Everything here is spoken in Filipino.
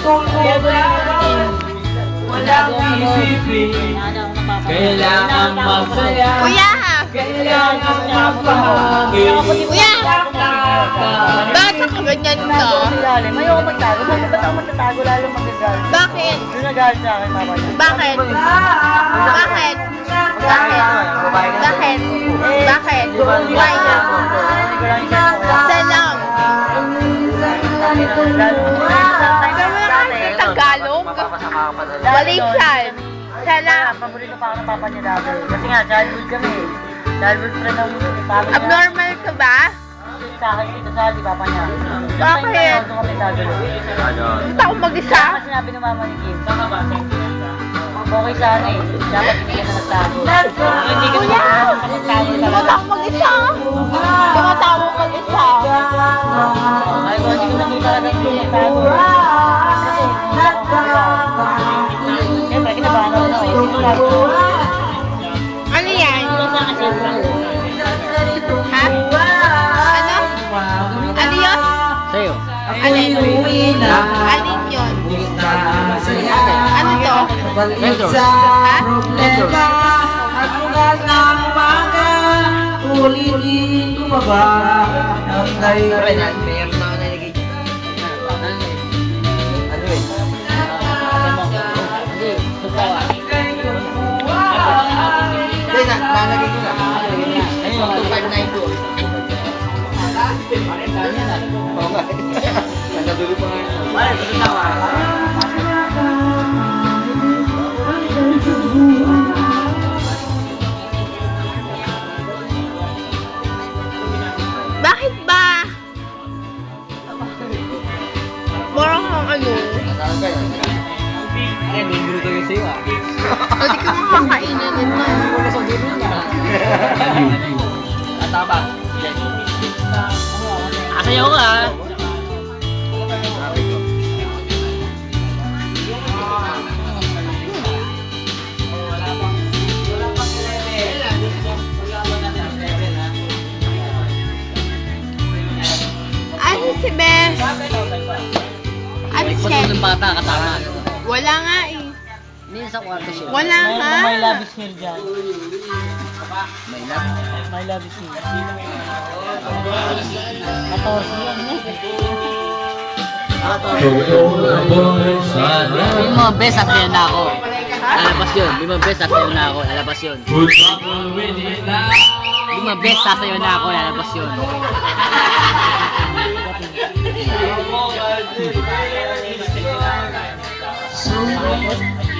Kung walang isipin, kailangan masaya. Kuya! Kailangan mapahagi. Kuya! Bakit ako ganyan ka? Ayoko magtago. Sabi ba't ako magtatago lalo magagal? Bakit? Yung nagalit sa akin, mama niya. Bakit? Bakit? Bakit? Bakit? Bakit? Why? Isa lang. Gawin ka sa Tagalog? Balikan. Isa lang. Paborito pa ako ng papa niya dati. Kasi nga, childhood kami. Childhood friend ng papa niya. Abnormal ka ba? Sa akin, dito sa di papa niya. Bakit? Doon kami tagulo. Hindi ako mag-isa. Kasi sinabi ng mama ni Kim. Okay sana eh. Dapat hindi ka na nagtago. Hindi ka Kuya! na nagtago. Bakit ako mag-isa? Bakit ako mag-isa? Ay, hindi ko na talagang nagtago. Kasi, siyempre, kinabahan ako na. Ano yan? Ha? Ano? Ano yun? Sa'yo. Alin? Alin yun? Ano to? Mentor. Ha? Mentor. At bukas ng umaga, ulit tumaba ang dahilan. Meron na ako nalagay dyan. Ano eh? Hindi, nalagay ko na. Ayun, 2592. Oo nga. Nagkadulo pa nga yun. Wala, ito tawa. Bakit ba? Parang kang ano? Ay, may gulo tayo sa'yo ah. Hindi ka makakainin ito. Wala sa gulo niya. Atapa. Asayaw ka. Ano si Bes? Ano siya? Ba't ng bata kasama? Wala nga eh. Hindi sa kwarto siya. Wala nga. May love is here dyan. May love. My love is here. 14 yan eh. Sabihin mo, best sasayaw na ako. Lalabas yun. Sabihin mo, best sasayaw na ako. Lalabas yun. Sabihin mo, best sasayaw na ako. Lalabas yun. So,